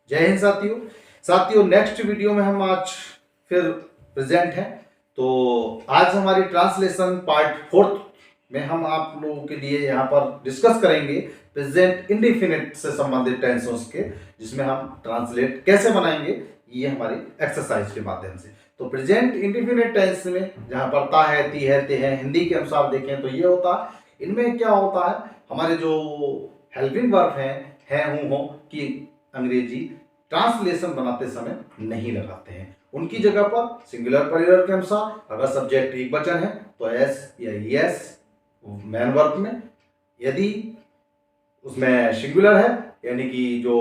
जय हिंद साथियों। Next video में हम आज फिर प्रेजेंट हैं। तो आज हमारी ट्रांसलेशन पार्ट 4 में हम आप लोगों के लिए यहाँ पर डिस्कस करेंगे प्रेजेंट इंडेफिनिट से संबंधित टेंसेस के, जिसमें हम ट्रांसलेट कैसे बनाएंगे ये हमारी एक्सरसाइज के माध्यम से। तो प्रेजेंट इंडेफिनिट टेंस में जहाँ पर ता है, ती है, ते है, हिंदी के अनुसार देखें तो ये होता है। इनमें क्या होता है, हमारे जो हेल्पिंग वर्ब है हूँ हो की अंग्रेजी ट्रांसलेशन बनाते समय नहीं लगाते हैं। उनकी जगह पर सिंगुलर प्लूरल के अनुसार अगर सब्जेक्ट एक वचन है तो एस या यस मैन वर्ब में, यदि उसमें सिंगुलर है यानी कि जो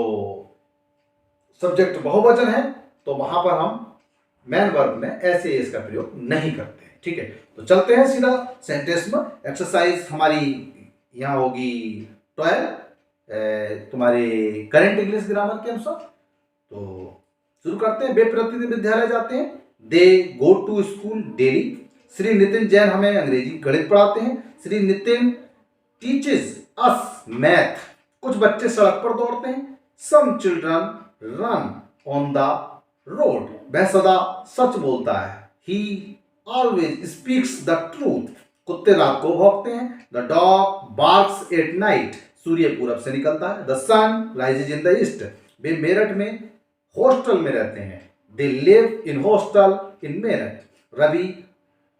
सब्जेक्ट बहुवचन है तो वहां पर हम मैन वर्ब में ऐसे एस का प्रयोग नहीं करते हैं। ठीक है, तो चलते हैं सीधा सेंटेंस में। एक्सरसाइज हमारी यहाँ होगी 12 तुम्हारे करंट इंग्लिश ग्रामर के अनुसार। तो शुरू करते हैं। वे प्रतिदिन विद्यालय जाते हैं। They go to school daily. Shri Nitin Jain हमें अंग्रेजी गणित पढ़ाते हैं। Shri Nitin teaches us math. कुछ बच्चे सड़क पर दौड़ते हैं। Some children run on the road. वह सदा सच बोलता है। He always speaks the truth. कुत्ते रात को भौंकते हैं। The dog barks at night. सूर्य पूरब से निकलता है। The sun rises in the east. वे मेरठ में हॉस्टल में रहते हैं। They live in hostel in Meerut. Ravi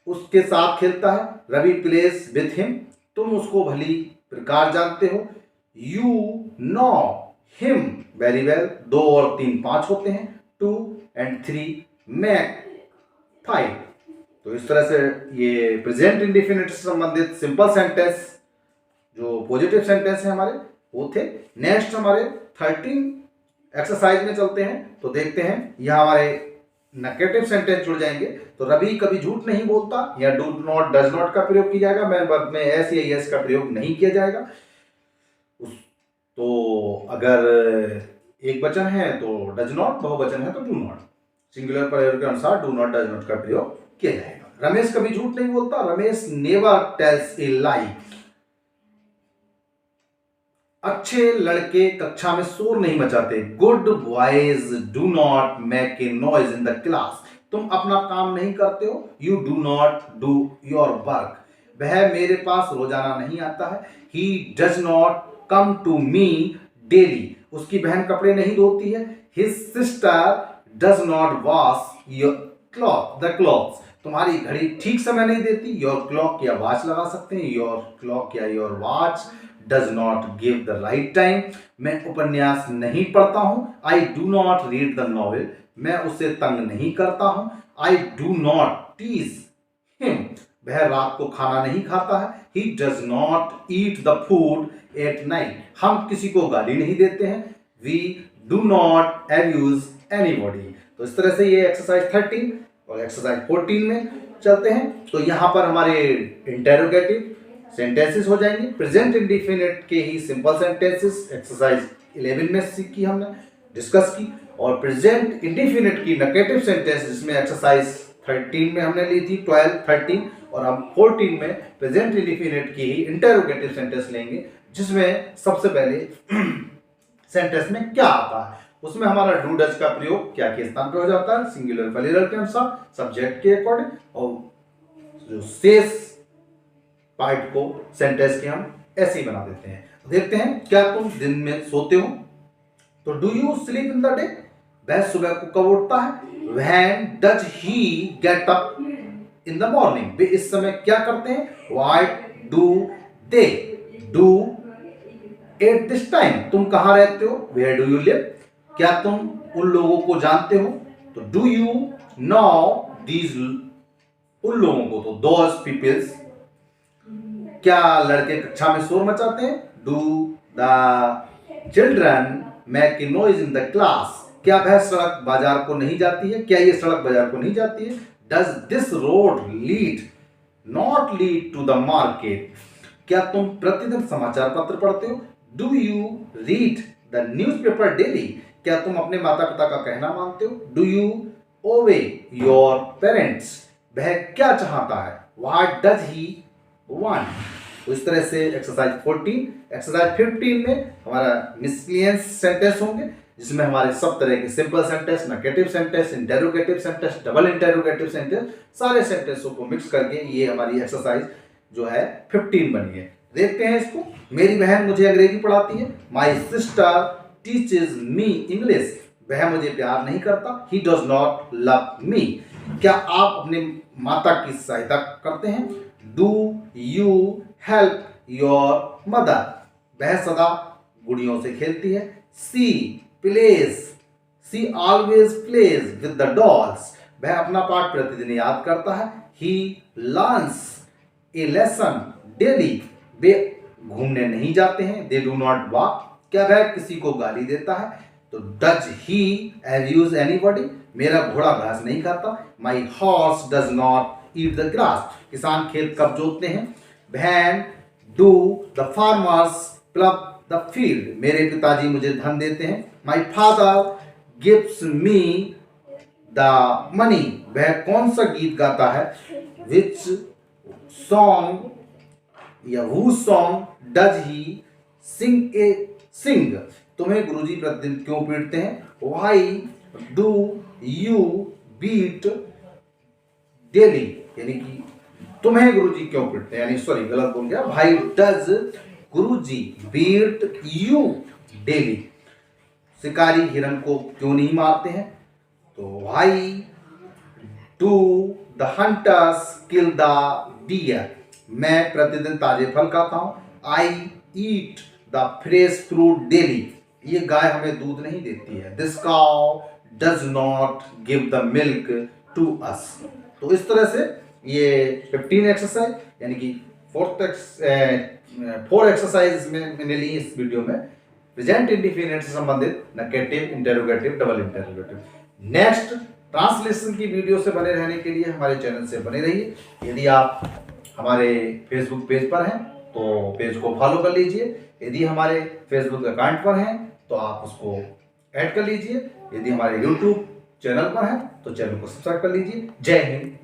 उसके साथ खेलता है। Ravi plays with him. तुम उसको भली प्रकार जानते हो। You know him very well. 2 और 3 5 होते हैं। 2 and 3 मेक 5। तो इस तरह से ये प्रेजेंट इंडेफिनिट से संबंधित सिंपल सेंटेंस जो पॉजिटिव सेंटेंस है हमारे वो थे। नेक्स्ट हमारे 13 एक्सरसाइज में चलते हैं। तो देखते हैं यहाँ हमारे नेगेटिव सेंटेंस जुड़ जाएंगे। तो रवि कभी झूठ नहीं बोलता या डू नॉट डज नॉट का प्रयोग किया जाएगा। मैन वर्ब में एस या यस का प्रयोग नहीं किया जाएगा। तो अगर एक वचन है तो डज नॉट, बहुवचन है तो डू नॉट। सिंगुलर प्लूरल के अनुसार डू नॉट डज नॉट का प्रयोग किया जाएगा। रमेश कभी झूठ नहीं बोलता। Ramesh never tells a lie. अच्छे लड़के कक्षा में शोर नहीं मचाते। Good boys do not make a noise in the class. तुम अपना काम नहीं करते हो। You do not do your work. वह मेरे पास रोजाना नहीं आता है। He does not come to me daily. उसकी बहन कपड़े नहीं धोती है। His sister does not wash the clothes. तुम्हारी घड़ी ठीक समय नहीं देती। योर क्लॉक या वॉच लगा सकते हैं। योर क्लॉक या your watch does not give the right time। मैं उपन्यास नहीं पढ़ता हूं। I do not read the novel। मैं उसे तंग नहीं करता हूं। I do not tease him। वह रात को खाना नहीं खाता है। He does not eat the food at night। हम किसी को गाली नहीं देते हैं। We do not abuse anybody। तो इस तरह से ये एक्सरसाइज 13 और एक्सरसाइज 14 में चलते हैं। तो यहां पर हमारे इंटेरोगेटिव सेंटेंसेस हो जाएंगे। प्रेजेंट इंडेफिनिट के ही सिंपल सेंटेंसेस एक्सरसाइज 11 में सीखी हमने, डिस्कस की। और प्रेजेंट इंडेफिनिट की नेगेटिव सेंटेंस जिसमें एक्सरसाइज 13 में हमने ली थी 12, 13 और हम 14 में प्रेजेंट इंडेफिनिट की ही इंटरोगेटिव सेंटेंस लेंगे, जिसमें सबसे पहले सेंटेंस में क्या आता है। उसमें हमारा डू डज का प्रयोग क्या के स्थान पे हो जाता है, सिंगुलर प्लूरल के अनुसार, सब्जेक्ट के अकॉर्डिंग, और जो शेष पार्ट को सेंटेंस के हम ऐसे ही बना देते हैं। तो देखते हैं, क्या तुम दिन में सोते हो। तो do you sleep in the day. वह सुबह को कब उठता है। When does he get up in the morning. वे इस समय क्या करते हैं। What do they do at this time. तुम कहां रहते हो। Where do you live. क्या तुम उन लोगों को जानते हो। तो डू यू नो दीज। उन लोगों को तो दोज पीपल्स। क्या लड़के कक्षा में शोर मचाते हैं। Do the children make a noise in the class. क्या वह सड़क बाजार को नहीं जाती है। क्या ये सड़क बाजार को नहीं जाती है। Does this road lead not lead to the market. क्या तुम प्रतिदिन समाचार पत्र पढ़ते हो। Do you read the newspaper daily. क्या तुम अपने माता पिता का कहना मानते हो। Do you obey your parents. वह क्या चाहता है। What does he want. तो इस तरह से एक्सरसाइज 14, एक्सरसाइज 15 में हमारा मिसलिनियस सेंटेंस होंगे। जिसमें हमारे सब तरह के simple sentence, negative sentence, interrogative sentence, double interrogative sentence, सारे सेंटेंसों को मिक्स करके ये हमारी एक्सरसाइज जो है 15 बनी है। देखते हैं इसको। मेरी बहन मुझे अंग्रेजी पढ़ाती है। My sister teaches me English. वह मुझे प्यार नहीं करता। He does not love me. क्या आप अपने माता की सहायता करते हैं? Do you help your mother. वह सदा गुड़ियों से खेलती है। She plays. She always plays with the dolls. वह अपना पाठ प्रतिदिन याद करता है। He learns a lesson daily. वे घूमने नहीं जाते हैं। They do not walk. क्या वह किसी को गाली देता है? तो डज ही अब्यूज एनीबॉडी। मेरा घोड़ा घास नहीं खाता। My horse does not eat the grass. किसान खेत कब जोतते हैं? When do the farmers plough the field. मेरे पिताजी मुझे धन देते हैं। My father gives me the money. वह कौन सा गीत गाता है? विच सॉन्ग या who song does he sing. तुम्हें गुरुजी प्रतिदिन क्यों पीटते हैं? Why do you beat daily. यानी कि तुम्हें गुरुजी क्यों पीटते हैं, यानी सॉरी गलत बोल गया। Why does Guruji beat you daily. शिकारी हिरन को क्यों नहीं मारते हैं? तो why do the hunters kill the deer. मैं प्रतिदिन ताजे फल खाता हूं। I eat the fresh fruit daily. ये गाय हमें दूध नहीं देती है। This cow does not give the milk to us. तो इस तरह से ये 15 एक्सरसाइज यानी कि 4 एक्सरसाइज में मैंने ली इस वीडियो में प्रेजेंट इंडिफिनिट से संबंधित negative, interrogative, double interrogative. Next translation की वीडियो से बने रहने के लिए हमारे चैनल से बने रहिए। यदि आप हमारे फेसबुक पेज पर हैं तो पेज को फॉलो कर लीजिए। यदि हमारे फेसबुक अकाउंट पर हैं तो आप उसको ऐड कर लीजिए। यदि हमारे यूट्यूब चैनल पर हैं तो चैनल को सब्सक्राइब कर लीजिए। जय हिंद।